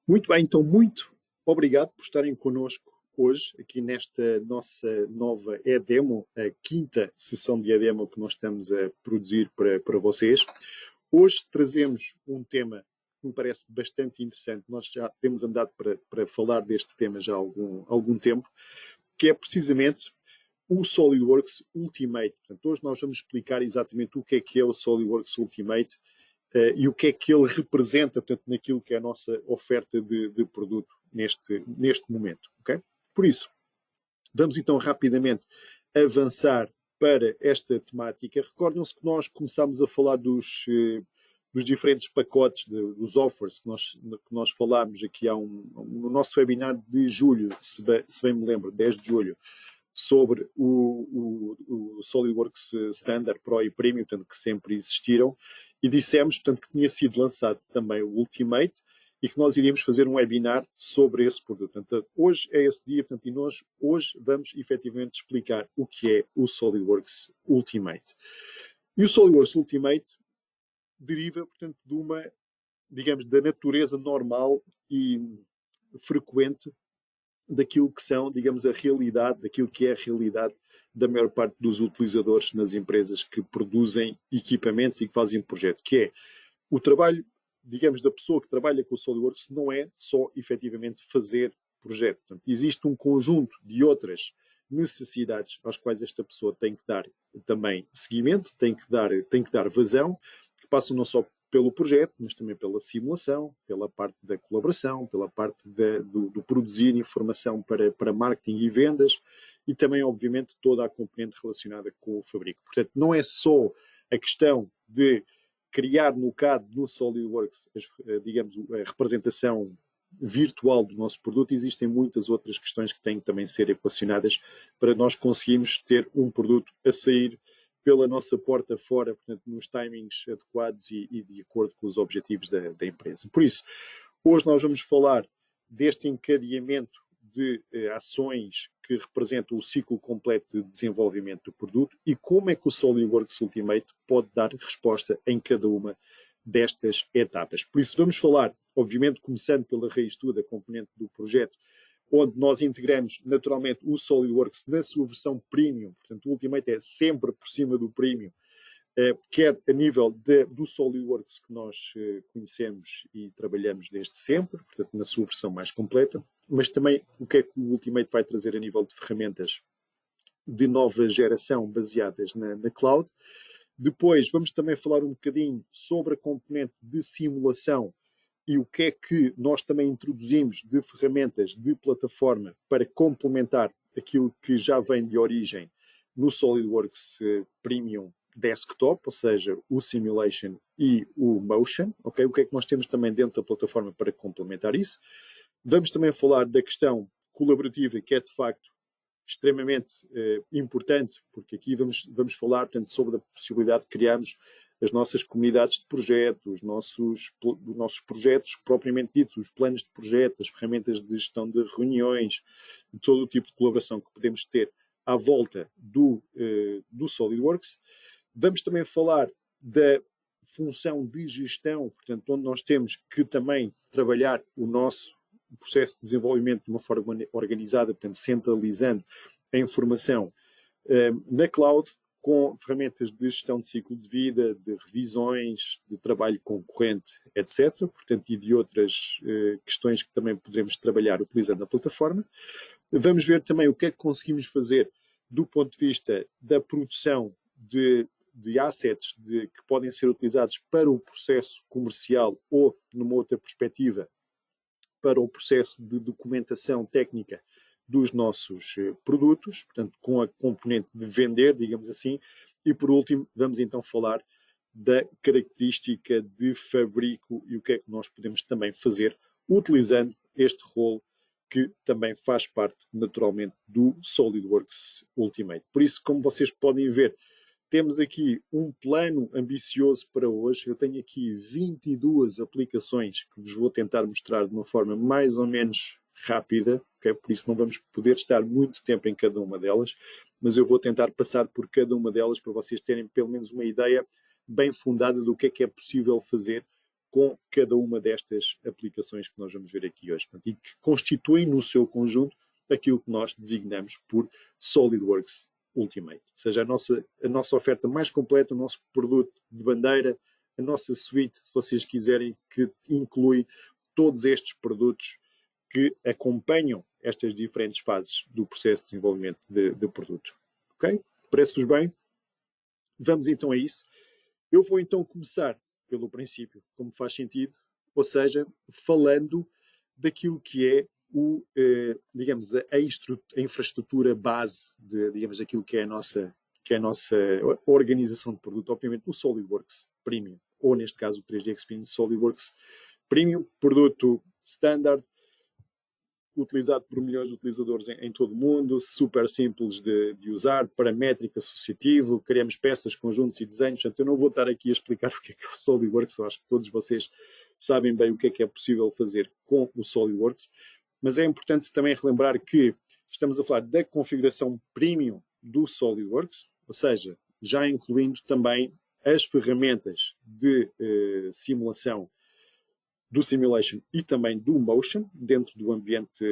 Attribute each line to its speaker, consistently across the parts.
Speaker 1: Muito bem, então muito obrigado por estarem connosco hoje, aqui nesta nossa nova EDEMO, a quinta sessão de EDEMO que nós estamos a produzir para vocês. Hoje trazemos um tema que me parece bastante interessante. Nós já temos andado para falar deste tema já há algum tempo, que é precisamente o SolidWorks Ultimate. Portanto, hoje nós vamos explicar exatamente o que é o SolidWorks Ultimate e o que é que ele representa, portanto, naquilo que é a nossa oferta de produto neste momento. Okay? Por isso, vamos então rapidamente avançar para esta temática. Recordam-se que nós começámos a falar dos diferentes pacotes, dos offers que nós falámos aqui no nosso webinar de julho, se bem me lembro, 10 de julho, sobre o SolidWorks Standard, Pro e Premium, portanto, que sempre existiram, e dissemos, portanto, que tinha sido lançado também o Ultimate e que nós iríamos fazer um webinar sobre esse produto. Portanto, hoje é esse dia, portanto, e nós hoje vamos efetivamente explicar o que é o SolidWorks Ultimate. E o SolidWorks Ultimate deriva, portanto, de uma, digamos, da natureza normal e frequente daquilo que são, digamos, a realidade, daquilo que é a realidade da maior parte dos utilizadores nas empresas que produzem equipamentos e que fazem projeto, que é o trabalho, digamos, da pessoa que trabalha com o SolidWorks não é só efetivamente fazer projeto. Portanto, existe um conjunto de outras necessidades às quais esta pessoa tem que dar também seguimento, tem que dar vazão, que passam não só pelo projeto, mas também pela simulação, pela parte da colaboração, pela parte do produzir informação para marketing e vendas e também, obviamente, toda a componente relacionada com o fabrico. Portanto, não é só a questão de criar no CAD, no SolidWorks, digamos, a representação virtual do nosso produto, existem muitas outras questões que têm que também ser equacionadas para nós conseguirmos ter um produto a sair pela nossa porta fora, portanto, nos timings adequados e de acordo com os objetivos da empresa. Por isso, hoje nós vamos falar deste encadeamento de ações que representam o ciclo completo de desenvolvimento do produto e como é que o SolidWorks Ultimate pode dar resposta em cada uma destas etapas. Por isso, vamos falar, obviamente, começando pela raiz tudo, a componente do projeto, onde nós integramos naturalmente o SolidWorks na sua versão Premium, portanto o Ultimate é sempre por cima do Premium, quer a nível do SolidWorks que nós conhecemos e trabalhamos desde sempre, portanto na sua versão mais completa, mas também o que é que o Ultimate vai trazer a nível de ferramentas de nova geração baseadas na cloud. Depois vamos também falar um bocadinho sobre a componente de simulação e o que é que nós também introduzimos de ferramentas de plataforma para complementar aquilo que já vem de origem no SolidWorks Premium Desktop, ou seja, o Simulation e o Motion. Okay? O que é que nós temos também dentro da plataforma para complementar isso? Vamos também falar da questão colaborativa, que é de facto extremamente importante, porque aqui vamos falar, portanto, sobre a possibilidade de criarmos as nossas comunidades de projeto, os nossos projetos propriamente ditos, os planos de projeto, as ferramentas de gestão de reuniões, todo o tipo de colaboração que podemos ter à volta do SolidWorks. Vamos também falar da função de gestão, portanto, onde nós temos que também trabalhar o nosso processo de desenvolvimento de uma forma organizada, portanto, centralizando a informação na cloud, com ferramentas de gestão de ciclo de vida, de revisões, de trabalho concorrente, etc. Portanto, e de outras questões que também poderemos trabalhar utilizando a plataforma. Vamos ver também o que é que conseguimos fazer do ponto de vista da produção de assets que podem ser utilizados para o processo comercial ou, numa outra perspectiva, para o processo de documentação técnica dos nossos produtos, portanto, com a componente de vender, digamos assim, e por último, vamos então falar da característica de fabrico e o que é que nós podemos também fazer utilizando este rolo que também faz parte, naturalmente, do SolidWorks Ultimate. Por isso, como vocês podem ver, temos aqui um plano ambicioso para hoje. Eu tenho aqui 22 aplicações que vos vou tentar mostrar de uma forma mais ou menos rápida, okay? Por isso não vamos poder estar muito tempo em cada uma delas, mas eu vou tentar passar por cada uma delas para vocês terem pelo menos uma ideia bem fundada do que é possível fazer com cada uma destas aplicações que nós vamos ver aqui hoje, portanto, e que constituem no seu conjunto aquilo que nós designamos por SolidWorks Ultimate. Ou seja, a nossa oferta mais completa, o nosso produto de bandeira, a nossa suite, se vocês quiserem, que inclui todos estes produtos que acompanham estas diferentes fases do processo de desenvolvimento de produto. Ok? Parece-vos bem? Vamos então a isso. Eu vou então começar pelo princípio, como faz sentido, ou seja, falando daquilo que é digamos, a infraestrutura base digamos, daquilo que é a nossa organização de produto, obviamente o SolidWorks Premium, ou neste caso o 3D Experience SolidWorks Premium, produto standard, utilizado por milhões de utilizadores em todo o mundo, super simples de usar, paramétrico, associativo, criamos peças, conjuntos e desenhos. Portanto, eu não vou estar aqui a explicar o que é o SolidWorks, eu acho que todos vocês sabem bem o que é possível fazer com o SolidWorks, mas é importante também relembrar que estamos a falar da configuração premium do SolidWorks, ou seja, já incluindo também as ferramentas de simulação do Simulation e também do Motion, dentro do ambiente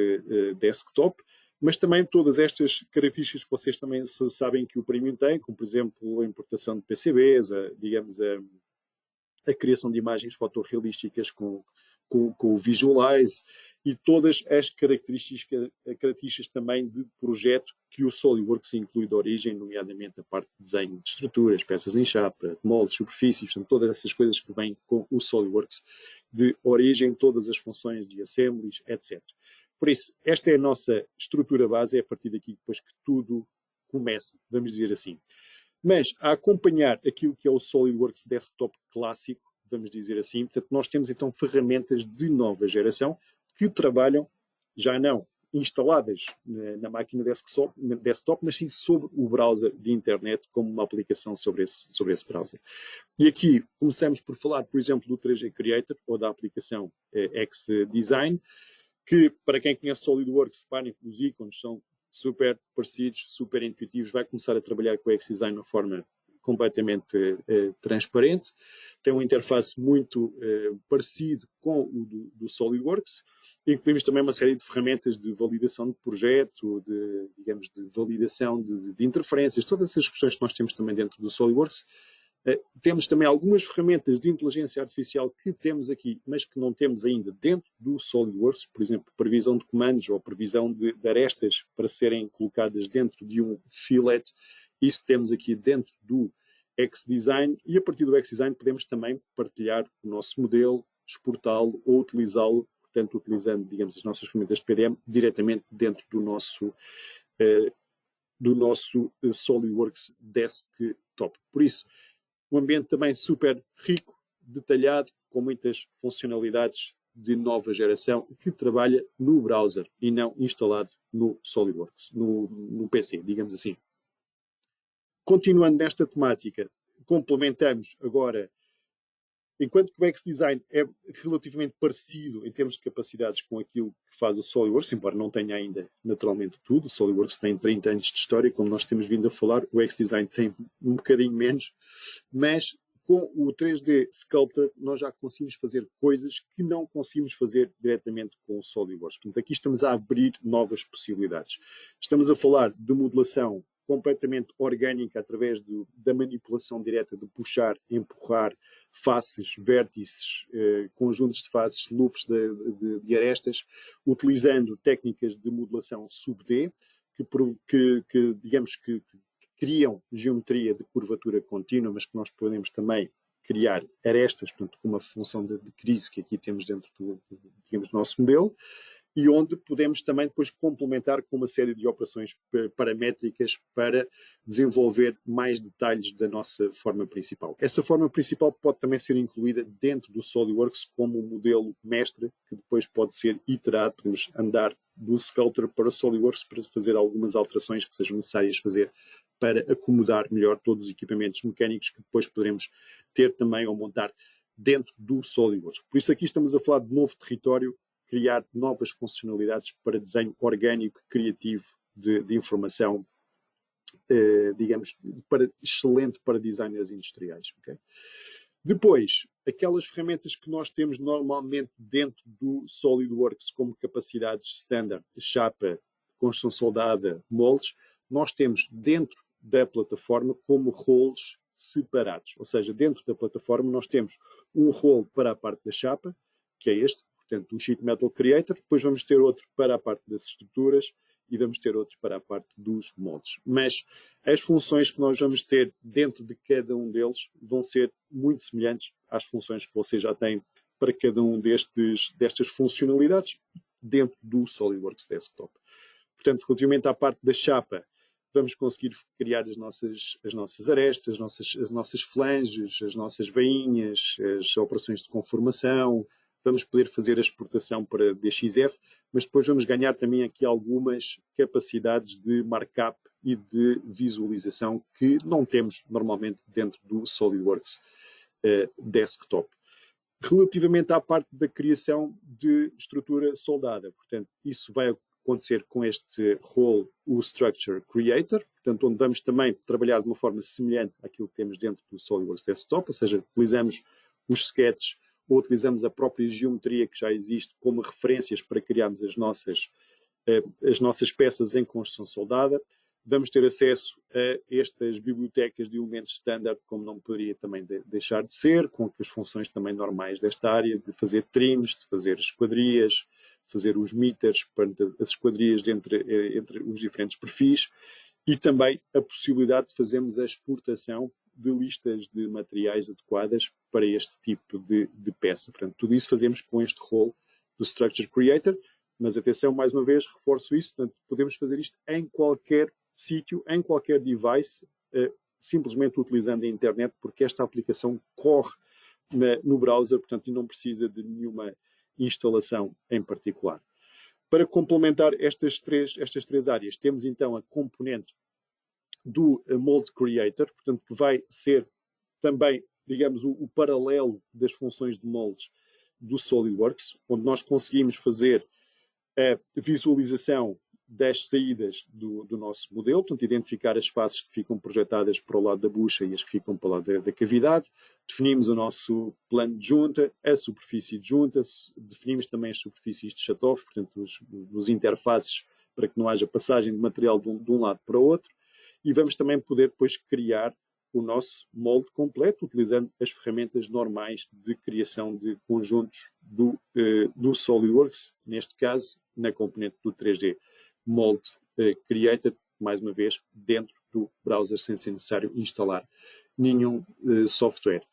Speaker 1: desktop, mas também todas estas características que vocês também sabem que o Premium tem, como por exemplo a importação de PCBs, a criação de imagens fotorrealísticas com o Visualize e todas as características também de projeto que o SolidWorks inclui de origem, nomeadamente a parte de desenho de estruturas, peças em chapa, moldes, superfícies, portanto, todas essas coisas que vêm com o SolidWorks de origem, todas as funções de assemblies, etc. Por isso, esta é a nossa estrutura base, é a partir daqui depois que tudo começa, vamos dizer assim. Mas a acompanhar aquilo que é o SolidWorks Desktop clássico, vamos dizer assim, portanto, nós temos então ferramentas de nova geração que trabalham já não instaladas na máquina desktop, mas sim sobre o browser de internet, como uma aplicação sobre esse browser. E aqui começamos por falar, por exemplo, do 3D Creator ou da aplicação XDesign, que para quem conhece SolidWorks, reparem que os ícones são super parecidos, super intuitivos, vai começar a trabalhar com o XDesign de uma forma completamente transparente, tem uma interface muito parecido com o do SolidWorks. Incluímos também uma série de ferramentas de validação de projeto, digamos, de validação de interferências, todas essas questões que nós temos também dentro do SolidWorks. Temos também algumas ferramentas de inteligência artificial que temos aqui, mas que não temos ainda dentro do SolidWorks, por exemplo, previsão de comandos ou previsão de arestas para serem colocadas dentro de um fillet. Isso temos aqui dentro do XDesign e a partir do XDesign podemos também partilhar o nosso modelo, exportá-lo ou utilizá-lo, portanto, utilizando, digamos, as nossas ferramentas de PDM diretamente dentro do nosso SolidWorks Desktop. Por isso, um ambiente também super rico, detalhado, com muitas funcionalidades de nova geração que trabalha no browser e não instalado no SolidWorks, no PC, digamos assim. Continuando nesta temática, complementamos agora, enquanto que o XDesign é relativamente parecido em termos de capacidades com aquilo que faz o SolidWorks, embora não tenha ainda naturalmente tudo, o SolidWorks tem 30 anos de história, como nós temos vindo a falar, o XDesign tem um bocadinho menos, mas com o 3D Sculptor nós já conseguimos fazer coisas que não conseguimos fazer diretamente com o SolidWorks. Portanto, aqui estamos a abrir novas possibilidades. Estamos a falar de modelação completamente orgânica através da manipulação direta de puxar, empurrar faces, vértices, conjuntos de faces, loops de arestas, utilizando técnicas de modelação sub-D que digamos que criam geometria de curvatura contínua, mas que nós podemos também criar arestas, portanto, com uma função de crise que aqui temos dentro digamos, do nosso modelo, e onde podemos também depois complementar com uma série de operações paramétricas para desenvolver mais detalhes da nossa forma principal. Essa forma principal pode também ser incluída dentro do SolidWorks como um modelo mestre que depois pode ser iterado, podemos andar do Sculptor para o SolidWorks para fazer algumas alterações que sejam necessárias fazer para acomodar melhor todos os equipamentos mecânicos que depois poderemos ter também ou montar dentro do SolidWorks. Por isso aqui estamos a falar de novo território, criar novas funcionalidades para desenho orgânico, criativo de informação, digamos, excelente para designers industriais. Okay? Depois, aquelas ferramentas que nós temos normalmente dentro do SolidWorks, como capacidades standard, chapa, construção soldada, moldes, nós temos dentro da plataforma como roles separados. Ou seja, dentro da plataforma nós temos um role para a parte da chapa, que é este, portanto, o Sheet Metal Creator. Depois vamos ter outro para a parte das estruturas e vamos ter outro para a parte dos moldes. Mas as funções que nós vamos ter dentro de cada um deles vão ser muito semelhantes às funções que vocês já têm para cada um destas funcionalidades dentro do SolidWorks Desktop. Portanto, relativamente à parte da chapa, vamos conseguir criar as nossas arestas, as nossas flanges, as nossas bainhas, as operações de conformação. Vamos poder fazer a exportação para DXF, mas depois vamos ganhar também aqui algumas capacidades de markup e de visualização que não temos normalmente dentro do SolidWorks Desktop. Relativamente à parte da criação de estrutura soldada, portanto, isso vai acontecer com este role, o Structure Creator, portanto, onde vamos também trabalhar de uma forma semelhante àquilo que temos dentro do SolidWorks Desktop, ou seja, utilizamos os sketches ou utilizamos a própria geometria que já existe como referências para criarmos as nossas peças em construção soldada. Vamos ter acesso a estas bibliotecas de elementos standard, como não poderia também deixar de ser, com as funções também normais desta área, de fazer trims, de fazer esquadrias, fazer os meters, as esquadrias entre os diferentes perfis, e também a possibilidade de fazermos a exportação de listas de materiais adequadas para este tipo de peça. Portanto, tudo isso fazemos com este role do Structure Creator, mas atenção, mais uma vez, reforço isso, portanto, podemos fazer isto em qualquer sítio, em qualquer device, simplesmente utilizando a internet, porque esta aplicação corre no browser, portanto, e não precisa de nenhuma instalação em particular. Para complementar estas três áreas, temos então a componente do Mold Creator, portanto, que vai ser também, digamos, o paralelo das funções de moldes do SolidWorks, onde nós conseguimos fazer a visualização das saídas do nosso modelo, portanto, identificar as faces que ficam projetadas para o lado da bucha e as que ficam para o lado da cavidade, definimos o nosso plano de junta, a superfície de junta, definimos também as superfícies de shutoff, portanto, os interfaces para que não haja passagem de material de um lado para o outro, e vamos também poder depois criar o nosso molde completo, utilizando as ferramentas normais de criação de conjuntos do SolidWorks, neste caso, na componente do 3D Mold Creator, mais uma vez, dentro do browser, sem ser necessário instalar nenhum software.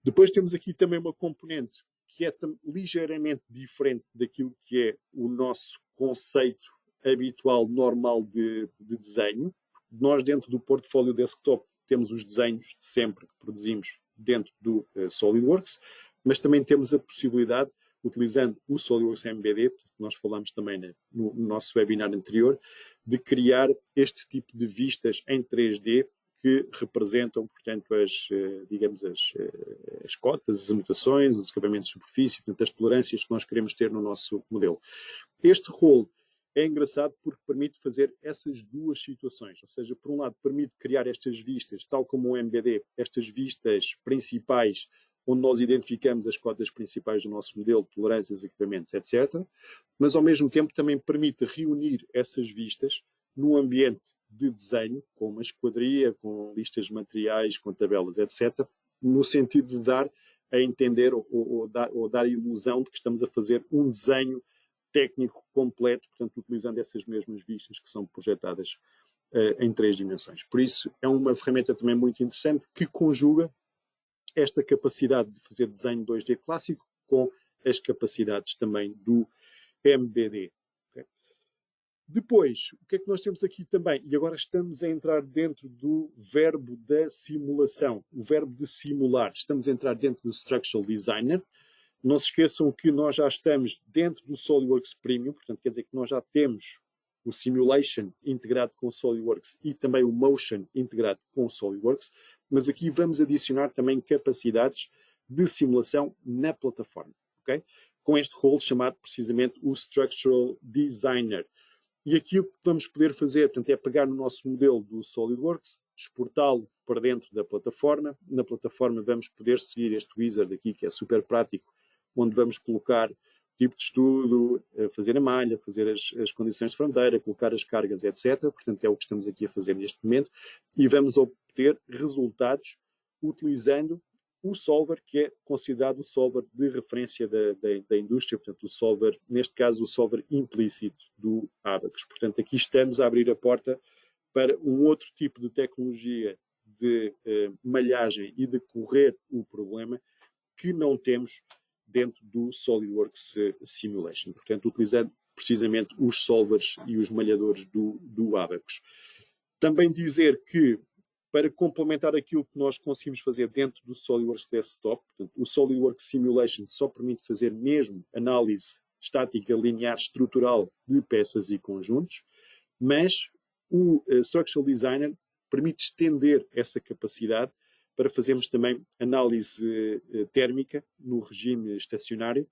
Speaker 1: Depois temos aqui também uma componente que é ligeiramente diferente daquilo que é o nosso conceito habitual, normal de desenho. Nós, dentro do portfólio desktop, temos os desenhos de sempre que produzimos dentro do SolidWorks, mas também temos a possibilidade, utilizando o SolidWorks MBD, que nós falamos também no nosso webinar anterior, de criar este tipo de vistas em 3D que representam, portanto, as cotas, as anotações, os acabamentos de superfície, portanto, as tolerâncias que nós queremos ter no nosso modelo. Este role é engraçado porque permite fazer essas duas situações, ou seja, por um lado permite criar estas vistas, tal como o MBD, estas vistas principais, onde nós identificamos as cotas principais do nosso modelo, tolerâncias, equipamentos, etc. Mas, ao mesmo tempo, também permite reunir essas vistas num ambiente de desenho, com uma esquadria, com listas de materiais, com tabelas, etc., no sentido de dar a entender ou dar a ilusão de que estamos a fazer um desenho técnico completo, portanto, utilizando essas mesmas vistas que são projetadas em 3 dimensões. Por isso, é uma ferramenta também muito interessante que conjuga esta capacidade de fazer desenho 2D clássico com as capacidades também do MBD. Okay? Depois, o que é que nós temos aqui também? E agora estamos a entrar dentro do verbo da simulação, o verbo de simular. Estamos a entrar dentro do Structural Designer. Não se esqueçam que nós já estamos dentro do SolidWorks Premium, portanto, quer dizer que nós já temos o Simulation integrado com o SolidWorks e também o Motion integrado com o SolidWorks, mas aqui vamos adicionar também capacidades de simulação na plataforma, ok? Com este role chamado precisamente o Structural Designer. E aqui o que vamos poder fazer, portanto, é pegar no nosso modelo do SolidWorks, exportá-lo para dentro da plataforma. Na plataforma vamos poder seguir este wizard aqui, que é super prático, onde vamos colocar o tipo de estudo, fazer a malha, fazer as condições de fronteira, colocar as cargas, etc. Portanto, é o que estamos aqui a fazer neste momento. E vamos obter resultados utilizando o solver, que é considerado o solver de referência da indústria, portanto, o solver, neste caso, o solver implícito do Abacus. Portanto, aqui estamos a abrir a porta para um outro tipo de tecnologia de malhagem e de correr o problema que não temos dentro do SolidWorks Simulation. Portanto, utilizando precisamente os solvers e os malhadores do Abacus. Também dizer que, para complementar aquilo que nós conseguimos fazer dentro do SolidWorks Desktop, portanto, o SolidWorks Simulation só permite fazer mesmo análise estática, linear, estrutural de peças e conjuntos, mas o Structural Designer permite estender essa capacidade para fazermos também análise térmica no regime estacionário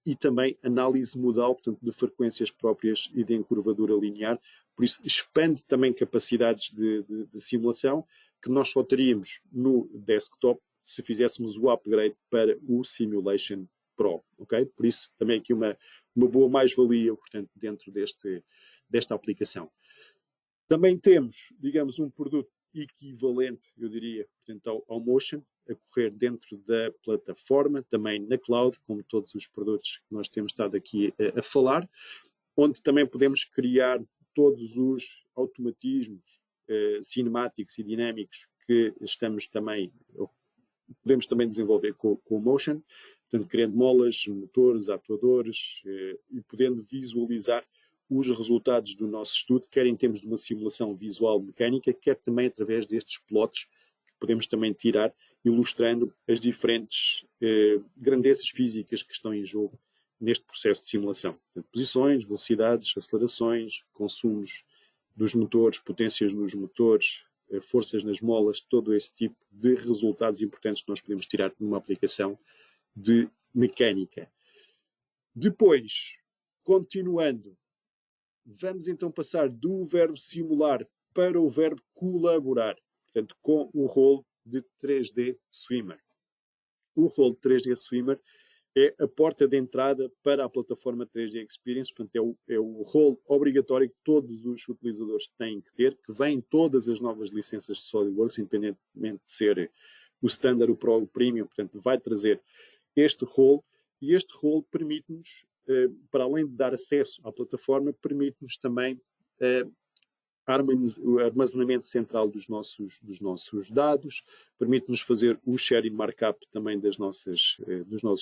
Speaker 1: e também análise modal, portanto, de frequências próprias e de encurvadura linear. Por isso, expande também capacidades de simulação que nós só teríamos no desktop se fizéssemos o upgrade para o Simulation Pro, ok? Por isso, também aqui uma boa mais-valia, portanto, dentro desta aplicação. Também temos, digamos, um produto equivalente, eu diria, portanto, ao Motion, a correr dentro da plataforma, também na cloud, como todos os produtos que nós temos estado aqui a falar, onde também podemos criar todos os automatismos cinemáticos e dinâmicos que podemos também desenvolver com o Motion, portanto, criando molas, motores, atuadores e podendo visualizar os resultados do nosso estudo, quer em termos de uma simulação visual mecânica, quer também através destes plots que podemos também tirar, ilustrando as diferentes grandezas físicas que estão em jogo neste processo de simulação. Portanto, posições, velocidades, acelerações, consumos dos motores, potências nos motores, forças nas molas, todo esse tipo de resultados importantes que nós podemos tirar numa aplicação de mecânica. Depois, continuando, vamos então passar do verbo simular para o verbo colaborar, portanto, com o role de 3D Swimmer. O role de 3D Swimmer é a porta de entrada para a plataforma 3D Experience, portanto, é o role obrigatório que todos os utilizadores têm que ter, que vem em todas as novas licenças de SolidWorks, independentemente de ser o Standard, o Pro, o Premium, portanto, vai trazer este role, e este role permite-nos, para além de dar acesso à plataforma, permite-nos também o armazenamento central dos nossos dados, permite-nos fazer o sharing markup também dos nossos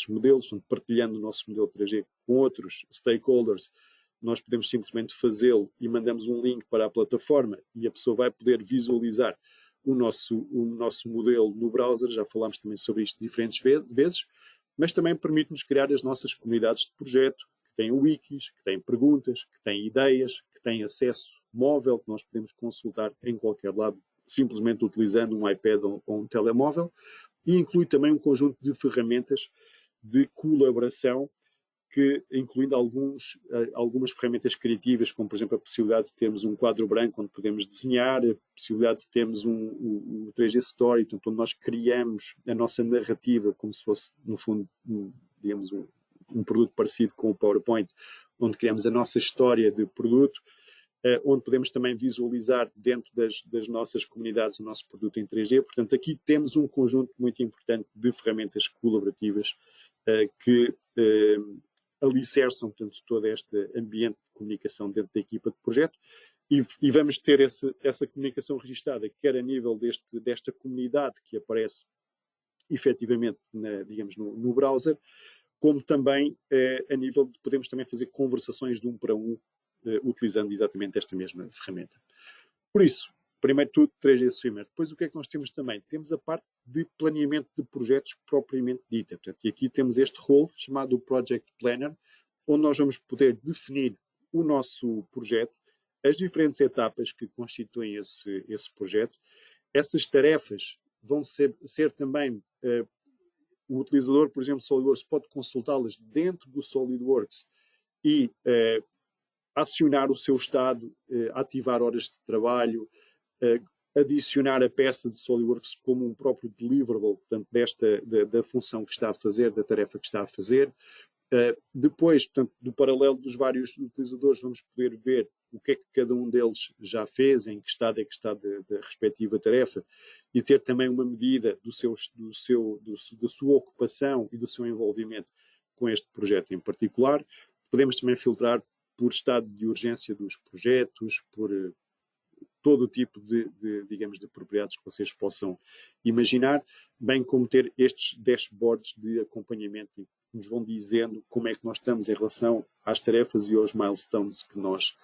Speaker 1: modelos, partilhando o nosso modelo 3D com outros stakeholders. Nós podemos simplesmente fazê-lo e mandamos um link para a plataforma e a pessoa vai poder visualizar o nosso modelo no browser. Já falámos também sobre isto diferentes vezes, mas também permite-nos criar as nossas comunidades de projeto, que têm wikis, que têm perguntas, que têm ideias, que têm acesso móvel, que nós podemos consultar em qualquer lado, simplesmente utilizando um iPad ou um telemóvel, e inclui também um conjunto de ferramentas de colaboração, que incluindo algumas ferramentas criativas, como por exemplo a possibilidade de termos um quadro branco onde podemos desenhar, a possibilidade de termos um 3D Story, portanto, onde nós criamos a nossa narrativa como se fosse, no fundo, digamos, um produto parecido com o PowerPoint, onde criamos a nossa história de produto, onde podemos também visualizar dentro das nossas comunidades o nosso produto em 3D. Portanto, aqui temos um conjunto muito importante de ferramentas colaborativas que alicerçam, portanto, todo este ambiente de comunicação dentro da equipa de projeto, e vamos ter essa comunicação registada, quer a nível desta comunidade que aparece efetivamente digamos, no browser, como também a nível de podemos também fazer conversações de um para um, utilizando exatamente esta mesma ferramenta. Por isso, primeiro de tudo, 3D Swimmer. Depois, o que é que nós temos também? Temos a parte de planeamento de projetos propriamente dita. Portanto, e aqui temos este role chamado Project Planner, onde nós vamos poder definir o nosso projeto, as diferentes etapas que constituem esse projeto. Essas tarefas vão ser também o utilizador, por exemplo, SolidWorks, pode consultá-las dentro do SolidWorks e acionar o seu estado, ativar horas de trabalho, adicionar a peça de SolidWorks como um próprio deliverable, portanto, da função que está a fazer, da tarefa que está a fazer. Depois, portanto, do paralelo dos vários utilizadores, vamos poder ver o que é que cada um deles já fez, em que estado é que está da respectiva tarefa, e ter também uma medida da sua ocupação e do seu envolvimento com este projeto em particular. Podemos também filtrar por estado de urgência dos projetos, por todo o tipo digamos, de propriedades que vocês possam imaginar, bem como ter estes dashboards de acompanhamento que nos vão dizendo como é que nós estamos em relação às tarefas e aos milestones que nós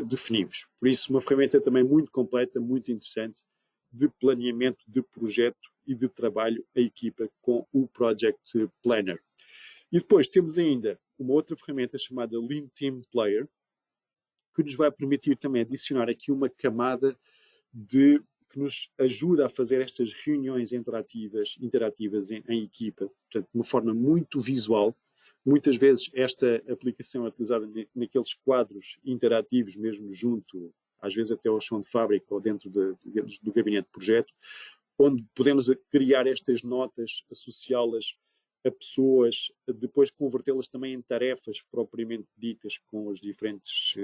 Speaker 1: definimos. Por isso, uma ferramenta também muito completa, muito interessante, de planeamento de projeto e de trabalho a equipa com o Project Planner. E depois temos ainda uma outra ferramenta chamada Lean Team Player, que nos vai permitir também adicionar aqui uma camada que nos ajuda a fazer estas reuniões interativas em equipa, portanto, de uma forma muito visual. Muitas vezes esta aplicação é utilizada naqueles quadros interativos, mesmo junto, às vezes até ao chão de fábrica ou dentro do gabinete de projeto, onde podemos criar estas notas, associá-las a pessoas, depois convertê-las também em tarefas propriamente ditas com os diferentes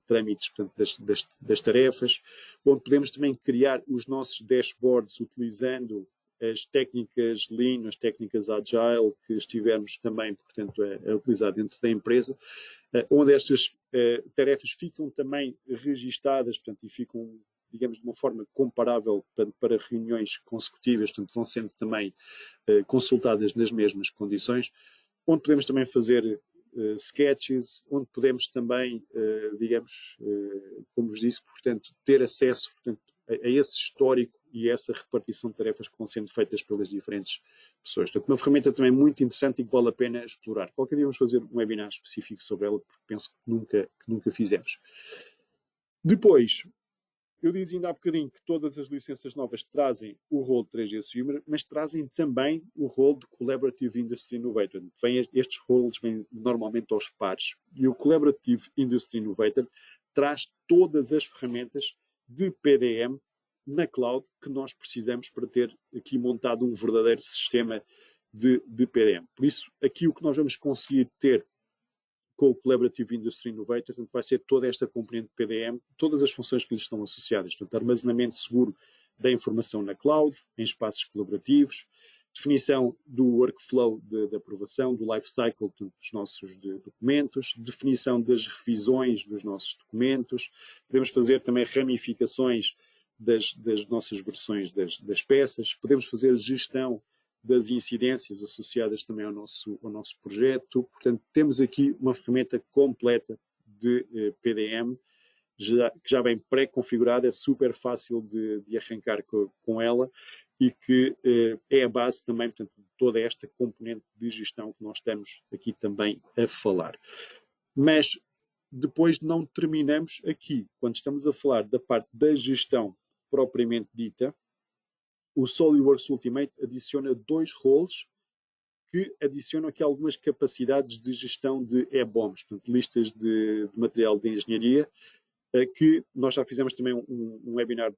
Speaker 1: trâmites, portanto, das tarefas, onde podemos também criar os nossos dashboards utilizando as técnicas Lean, as técnicas Agile que estivermos também, portanto, a utilizar dentro da empresa, onde estas tarefas ficam também registadas, portanto, e ficam, digamos, de uma forma comparável para reuniões consecutivas, portanto, vão sendo também consultadas nas mesmas condições, onde podemos também fazer sketches, onde podemos também, digamos, como vos disse, portanto, ter acesso, portanto, a esse histórico e a essa repartição de tarefas que vão sendo feitas pelas diferentes pessoas. Portanto, uma ferramenta também muito interessante e que vale a pena explorar. Qualquer dia vamos fazer um webinar específico sobre ela, porque penso que nunca fizemos. Depois, eu disse ainda há bocadinho que todas as licenças novas trazem o rol de 3G Swimmer, mas trazem também o rol de Collaborative Industry Innovator. Estes roles vêm normalmente aos pares. E o Collaborative Industry Innovator traz todas as ferramentas de PDM na cloud que nós precisamos para ter aqui montado um verdadeiro sistema de PDM. Por isso, aqui o que nós vamos conseguir ter com o Collaborative Industry Innovator, portanto, vai ser toda esta componente de PDM, todas as funções que lhes estão associadas, portanto, armazenamento seguro da informação na cloud, em espaços colaborativos, definição do workflow de aprovação, do life cycle dos nossos documentos, definição das revisões dos nossos documentos, podemos fazer também ramificações das nossas versões das peças, podemos fazer gestão das incidências associadas também ao nosso projeto. Portanto, temos aqui uma ferramenta completa de PDM, que já vem pré-configurada, é super fácil de arrancar com ela e que é a base também, portanto, de toda esta componente de gestão que nós estamos aqui também a falar. Mas depois não terminamos aqui. Quando estamos a falar da parte da gestão propriamente dita, o SolidWorks Ultimate adiciona 2 roles que adicionam aqui algumas capacidades de gestão de EBOMs, portanto, listas de material de engenharia, que nós já fizemos também um webinar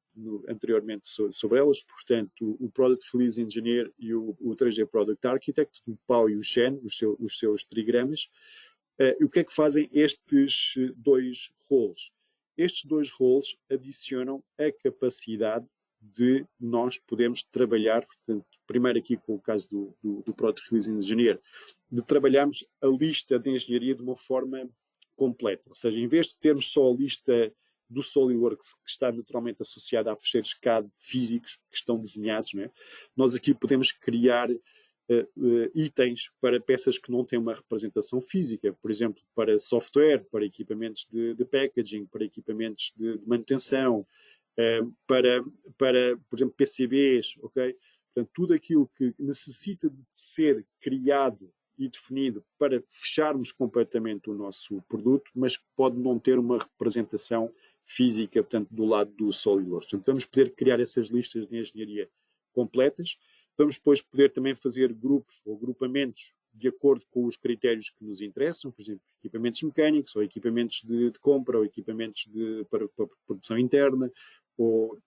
Speaker 1: anteriormente sobre elas, portanto, o Product Release Engineer e o 3D Product Architect, o PAO e o Shen, os seus trigramas. O que é que fazem estes 2 roles? Estes 2 roles adicionam a capacidade de nós podermos trabalhar, portanto, primeiro aqui com o caso do Product Release Engineer, de trabalharmos a lista de engenharia de uma forma completa. Ou seja, em vez de termos só a lista do SolidWorks que está naturalmente associada a fecheiros CAD físicos que estão desenhados, não é? Nós aqui podemos criar itens para peças que não têm uma representação física, por exemplo, para software, para equipamentos de packaging, para equipamentos de manutenção, para, por exemplo, PCBs, ok? Portanto, tudo aquilo que necessita de ser criado e definido para fecharmos completamente o nosso produto, mas que pode não ter uma representação física, portanto, do lado do SolidWorks. Portanto, vamos poder criar essas listas de engenharia completas, vamos depois poder também fazer grupos ou agrupamentos de acordo com os critérios que nos interessam, por exemplo, equipamentos mecânicos, ou equipamentos de compra, ou equipamentos para produção interna, ou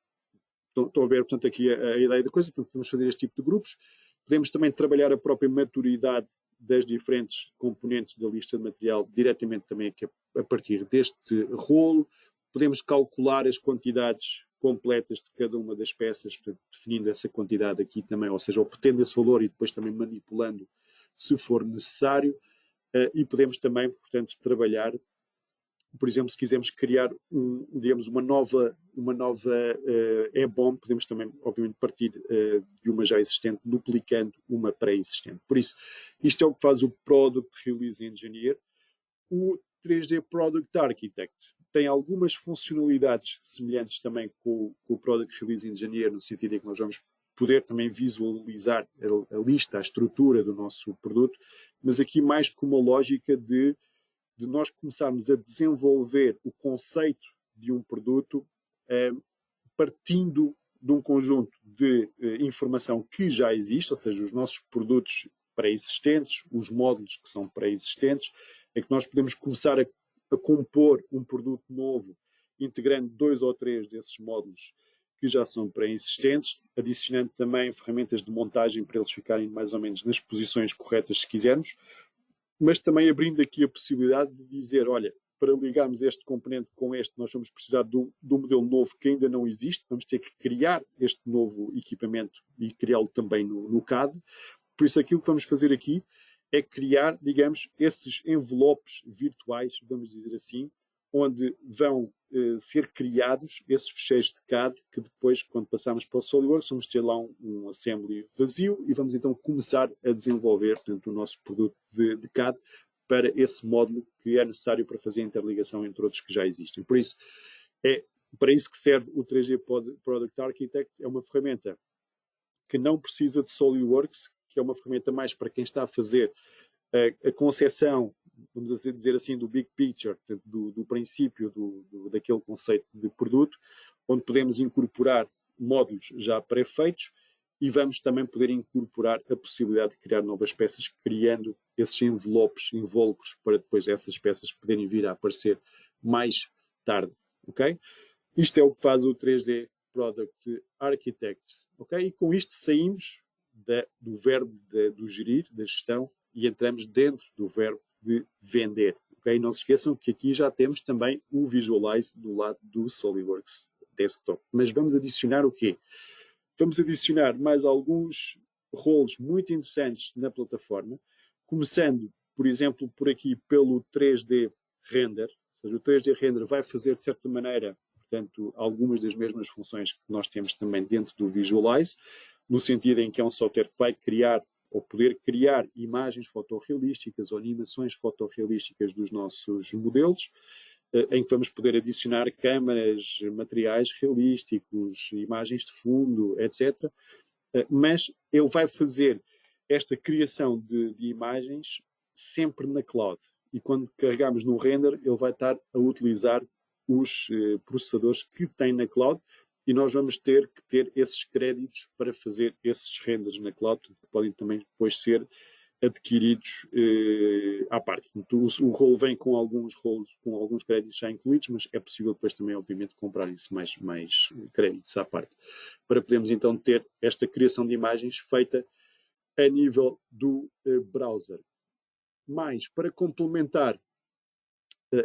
Speaker 1: estão a ver, portanto, aqui a ideia da coisa, portanto, podemos fazer este tipo de grupos. Podemos também trabalhar a própria maturidade das diferentes componentes da lista de material diretamente também aqui a partir deste rolo. Podemos calcular as quantidades completas de cada uma das peças, portanto, definindo essa quantidade aqui também, ou seja, obtendo esse valor e depois também manipulando se for necessário. E podemos também, portanto, trabalhar, por exemplo, se quisermos criar digamos, uma nova E-bomb, podemos também, obviamente, partir de uma já existente, duplicando uma pré-existente. Por isso, isto é o que faz o Product Release Engineer. O 3D Product Architect tem algumas funcionalidades semelhantes também com o Product Release Engineer, no sentido em que nós vamos poder também visualizar a lista, a estrutura do nosso produto, mas aqui mais com uma lógica de nós começarmos a desenvolver o conceito de um produto partindo de um conjunto de informação que já existe, ou seja, os nossos produtos pré-existentes, os módulos que são pré-existentes, é que nós podemos começar a compor um produto novo, integrando 2 ou 3 desses módulos que já são pré-existentes, adicionando também ferramentas de montagem para eles ficarem mais ou menos nas posições corretas, se quisermos, mas também abrindo aqui a possibilidade de dizer, olha, para ligarmos este componente com este, nós vamos precisar de um modelo novo que ainda não existe, vamos ter que criar este novo equipamento e criá-lo também no CAD. Por isso, aquilo que vamos fazer aqui é criar, digamos, esses envelopes virtuais, vamos dizer assim, onde vão ser criados esses fecheiros de CAD que depois, quando passarmos para o SolidWorks, vamos ter lá um assembly vazio e vamos então começar a desenvolver, portanto, o nosso produto de CAD para esse módulo que é necessário para fazer a interligação entre outros que já existem. Por isso, é para isso que serve o 3D Product Architect. É uma ferramenta que não precisa de SolidWorks, que é uma ferramenta mais para quem está a fazer a concepção, vamos dizer assim, do big picture, portanto, do princípio daquele conceito de produto, onde podemos incorporar módulos já pré-feitos e vamos também poder incorporar a possibilidade de criar novas peças, criando esses envelopes, invólucros, para depois essas peças poderem vir a aparecer mais tarde, ok? Isto é o que faz o 3D Product Architect, ok? E com isto saímos do verbo do gerir, da gestão, e entramos dentro do verbo de vender, ok? Não se esqueçam que aqui já temos também o Visualize do lado do SolidWorks Desktop. Mas vamos adicionar o quê? Vamos adicionar mais alguns rolos muito interessantes na plataforma, começando, por exemplo, por aqui pelo 3D Render. Ou seja, o 3D Render vai fazer, de certa maneira, portanto, algumas das mesmas funções que nós temos também dentro do Visualize, no sentido em que é um software que vai criar ou poder criar imagens fotorrealísticas ou animações fotorrealísticas dos nossos modelos, em que vamos poder adicionar câmaras, materiais realísticos, imagens de fundo, etc. Mas ele vai fazer esta criação de imagens sempre na cloud. E quando carregamos no render, ele vai estar a utilizar os processadores que tem na cloud, e nós vamos ter que ter esses créditos para fazer esses renders na cloud, que podem também depois ser adquiridos à parte. Então, o rolo vem com alguns rolos, com alguns créditos já incluídos, mas é possível depois também, obviamente, comprar isso mais créditos à parte, para podermos então ter esta criação de imagens feita a nível do browser. Mas, para complementar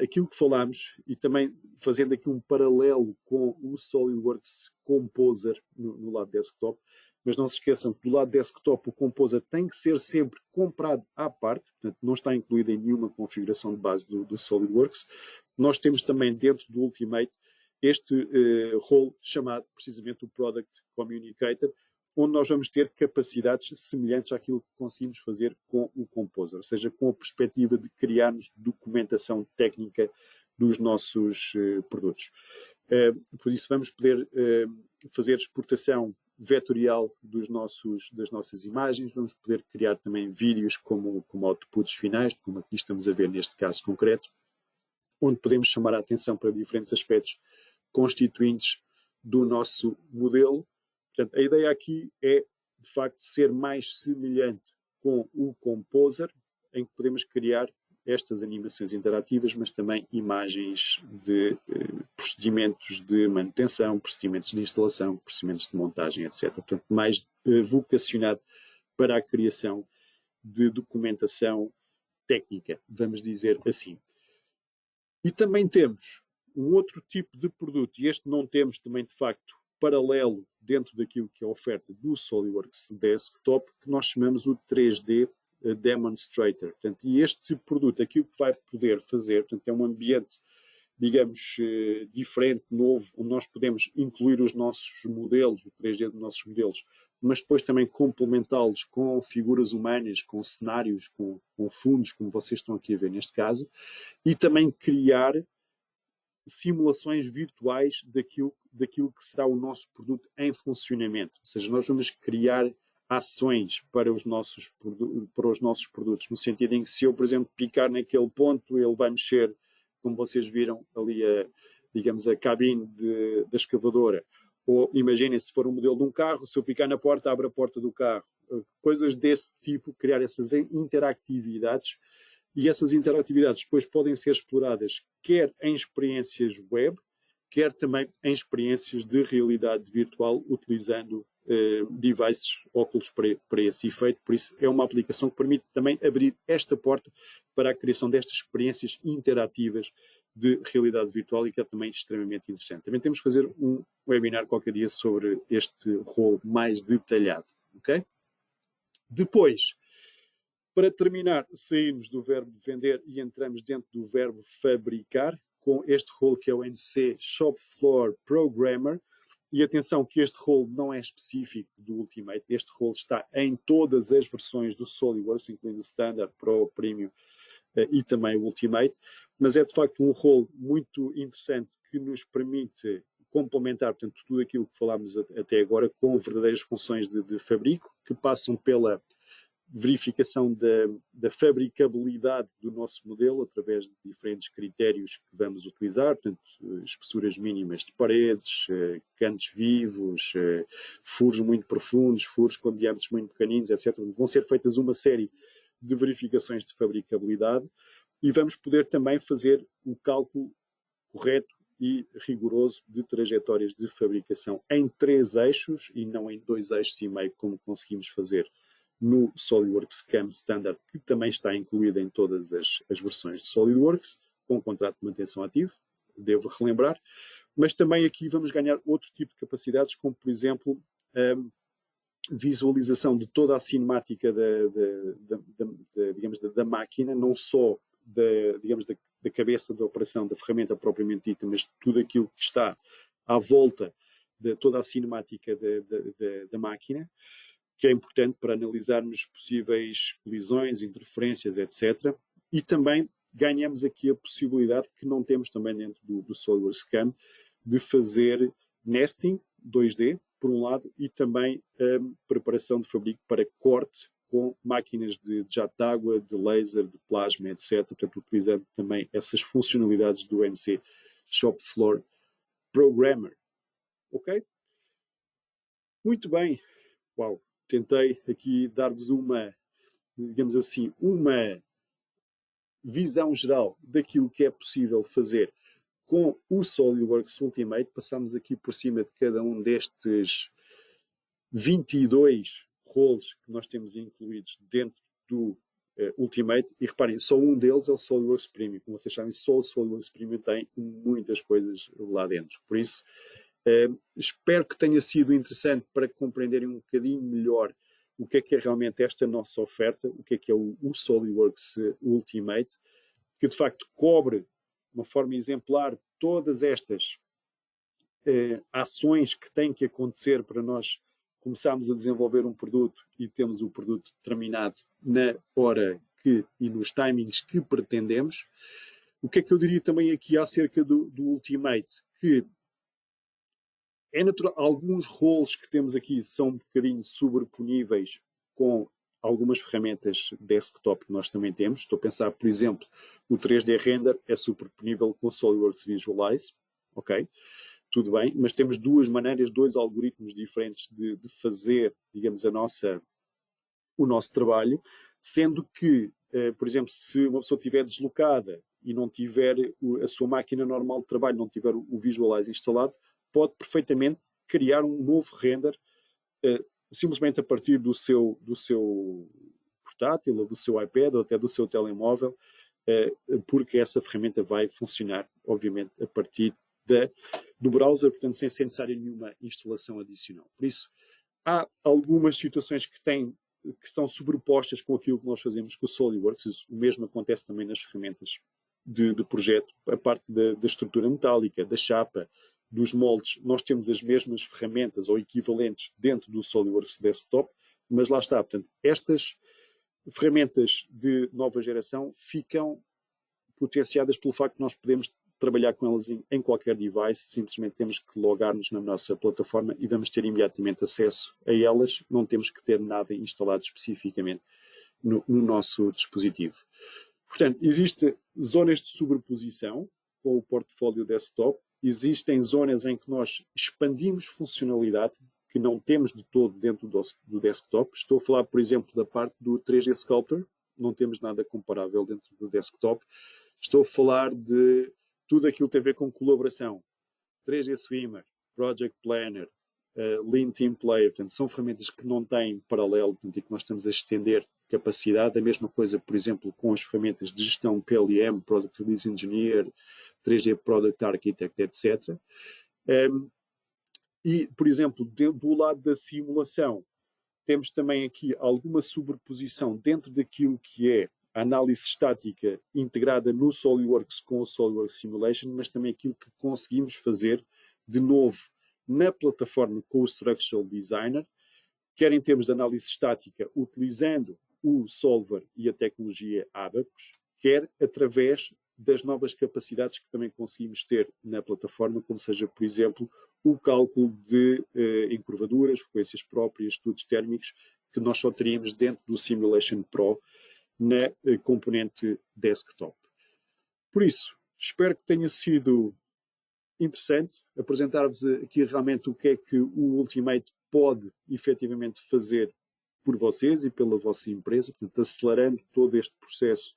Speaker 1: aquilo que falámos, e também fazendo aqui um paralelo com o SolidWorks Composer no lado desktop, mas não se esqueçam que do lado desktop o Composer tem que ser sempre comprado à parte, portanto não está incluído em nenhuma configuração de base do SolidWorks. Nós temos também dentro do Ultimate este role chamado precisamente o Product Communicator, onde nós vamos ter capacidades semelhantes àquilo que conseguimos fazer com o Composer, ou seja, com a perspectiva de criarmos documentação técnica dos nossos produtos. Por isso vamos poder fazer exportação vetorial das nossas imagens, vamos poder criar também vídeos como outputs finais, como aqui estamos a ver neste caso concreto, onde podemos chamar a atenção para diferentes aspectos constituintes do nosso modelo. Portanto, a ideia aqui é, de facto, ser mais semelhante com o Composer, em que podemos criar estas animações interativas, mas também imagens de procedimentos de manutenção, procedimentos de instalação, procedimentos de montagem, etc. Portanto, mais vocacionado para a criação de documentação técnica, vamos dizer assim. E também temos um outro tipo de produto, e este não temos também, de facto, paralelo dentro daquilo que é a oferta do SolidWorks Desktop, que nós chamamos o 3D Demonstrator. Portanto, e este produto, aquilo que vai poder fazer, portanto, é um ambiente, digamos, diferente, novo, onde nós podemos incluir os nossos modelos, o 3D dos nossos modelos, mas depois também complementá-los com figuras humanas, com cenários, com fundos, como vocês estão aqui a ver neste caso, e também criar simulações virtuais daquilo que será o nosso produto em funcionamento. Ou seja, nós vamos criar ações para os nossos produtos, no sentido em que se eu, por exemplo, picar naquele ponto, ele vai mexer, como vocês viram ali, digamos, a cabine da escavadora. Ou imaginem, se for um modelo de um carro, se eu picar na porta, abre a porta do carro. Coisas desse tipo, criar essas interatividades. E essas interatividades depois podem ser exploradas quer em experiências web, quer também em experiências de realidade virtual, utilizando devices, óculos para esse efeito. Por isso, é uma aplicação que permite também abrir esta porta para a criação destas experiências interativas de realidade virtual e que é também extremamente interessante. Também temos que fazer um webinar qualquer dia sobre este rol mais detalhado. Okay? Depois, para terminar, saímos do verbo vender e entramos dentro do verbo fabricar, com este rol que é o NC Shop Floor Programmer. E atenção que este rol não é específico do Ultimate, este rol está em todas as versões do SolidWorks, incluindo o Standard, Pro, Premium e também o Ultimate, mas é de facto um rol muito interessante que nos permite complementar, portanto, tudo aquilo que falámos até agora com verdadeiras funções de fabrico, que passam pela verificação da fabricabilidade do nosso modelo através de diferentes critérios que vamos utilizar, portanto, espessuras mínimas de paredes, cantos vivos, furos muito profundos, furos com diâmetros muito pequeninos, etc. Vão ser feitas uma série de verificações de fabricabilidade e vamos poder também fazer o cálculo correto e rigoroso de trajetórias de fabricação em 3 eixos e não em 2 eixos e meio, como conseguimos fazer no SolidWorks CAM Standard, que também está incluída em todas as versões de SolidWorks, com contrato de manutenção ativo, devo relembrar, mas também aqui vamos ganhar outro tipo de capacidades, como por exemplo a visualização de toda a cinemática da máquina, não só da cabeça da operação, da ferramenta propriamente dita, mas tudo aquilo que está à volta de toda a cinemática da máquina, que é importante para analisarmos possíveis colisões, interferências, etc. E também ganhamos aqui a possibilidade, que não temos também dentro do SolidWorks CAM, de fazer nesting 2D, por um lado, e também preparação de fabrico para corte com máquinas de jato de água, de laser, de plasma, etc. Portanto, utilizando também essas funcionalidades do NC Shop Floor Programmer. Ok? Muito bem. Uau! Tentei aqui dar-vos uma, digamos assim, uma visão geral daquilo que é possível fazer com o SolidWorks Ultimate. Passamos aqui por cima de cada um destes 22 roles que nós temos incluídos dentro do Ultimate. E reparem, só um deles é o SolidWorks Premium. Como vocês sabem, só o SolidWorks Premium tem muitas coisas lá dentro. Por isso, espero que tenha sido interessante para compreenderem um bocadinho melhor o que é realmente esta nossa oferta, o que é o SolidWorks Ultimate, que de facto cobre de uma forma exemplar todas estas ações que têm que acontecer para nós começarmos a desenvolver um produto e temos o produto terminado na hora e nos timings que pretendemos. O que é que eu diria também aqui acerca do Ultimate? Que é natural, alguns roles que temos aqui são um bocadinho sobreponíveis com algumas ferramentas desktop que nós também temos. Estou a pensar, por exemplo, o 3D Render é superponível com o SolidWorks Visualize, ok? Tudo bem, mas temos duas maneiras, dois algoritmos diferentes de fazer, digamos, o nosso trabalho. Sendo que, por exemplo, se uma pessoa estiver deslocada e não tiver a sua máquina normal de trabalho, não tiver o Visualize instalado, pode perfeitamente criar um novo render simplesmente a partir do seu portátil, ou do seu iPad, ou até do seu telemóvel, porque essa ferramenta vai funcionar, obviamente, a partir do browser, portanto, sem ser necessária nenhuma instalação adicional. Por isso, há algumas situações que estão sobrepostas com aquilo que nós fazemos com o SolidWorks. O mesmo acontece também nas ferramentas de projeto, a parte da estrutura metálica, da chapa, dos moldes. Nós temos as mesmas ferramentas ou equivalentes dentro do SolidWorks Desktop, mas lá está. Portanto, estas ferramentas de nova geração ficam potenciadas pelo facto de nós podemos trabalhar com elas em qualquer device, simplesmente temos que logar-nos na nossa plataforma e vamos ter imediatamente acesso a elas, não temos que ter nada instalado especificamente no nosso dispositivo. Portanto, existem zonas de sobreposição com o portfólio desktop, existem zonas em que nós expandimos funcionalidade que não temos de todo dentro do desktop. Estou a falar, por exemplo, da parte do 3D Sculptor, não temos nada comparável dentro do desktop. Estou a falar de tudo aquilo que tem a ver com colaboração. 3D Swimmer, Project Planner, Lean Team Player, portanto, são ferramentas que não têm paralelo, portanto, e que nós estamos a estender capacidade. A mesma coisa, por exemplo, com as ferramentas de gestão PLM, Product Release Engineer, 3D Product Architect, etc. E, por exemplo, do lado da simulação, temos também aqui alguma sobreposição dentro daquilo que é a análise estática integrada no SolidWorks com o SolidWorks Simulation, mas também aquilo que conseguimos fazer de novo na plataforma com o Structural Designer, quer em termos de análise estática, utilizando o Solver e a tecnologia Abacus, quer através das novas capacidades que também conseguimos ter na plataforma, como seja, por exemplo, o cálculo de encurvaduras, frequências próprias, estudos térmicos, que nós só teríamos dentro do Simulation Pro na componente desktop. Por isso, espero que tenha sido interessante apresentar-vos aqui realmente o que é que o Ultimate pode efetivamente fazer por vocês e pela vossa empresa, portanto, acelerando todo este processo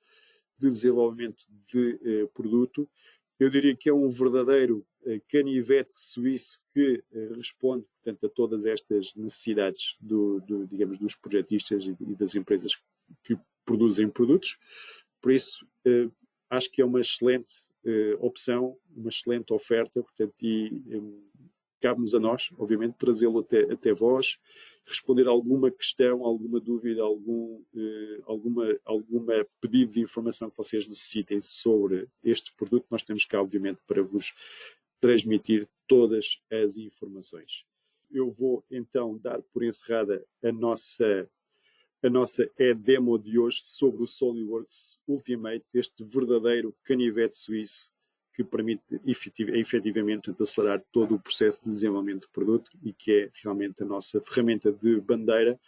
Speaker 1: de desenvolvimento de produto. Eu diria que é um verdadeiro canivete suíço que responde, portanto, a todas estas necessidades digamos, dos projetistas e das empresas que produzem produtos. Por isso, acho que é uma excelente opção, uma excelente oferta, portanto, e cabe-nos a nós, obviamente, trazê-lo até vós, responder a alguma questão, alguma dúvida, alguma pedido de informação que vocês necessitem sobre este produto. Nós temos cá, obviamente, para vos transmitir todas as informações. Eu vou, então, dar por encerrada a nossa demo de hoje sobre o SolidWorks Ultimate, este verdadeiro canivete suíço que permite efetivamente acelerar todo o processo de desenvolvimento do produto e que é realmente a nossa ferramenta de bandeira.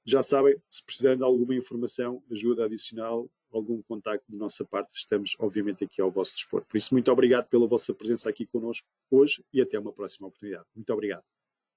Speaker 1: Já sabem, se precisarem de alguma informação, ajuda adicional, algum contacto de nossa parte, estamos obviamente aqui ao vosso dispor. Por isso, muito obrigado pela vossa presença aqui connosco hoje e até uma próxima oportunidade. Muito obrigado.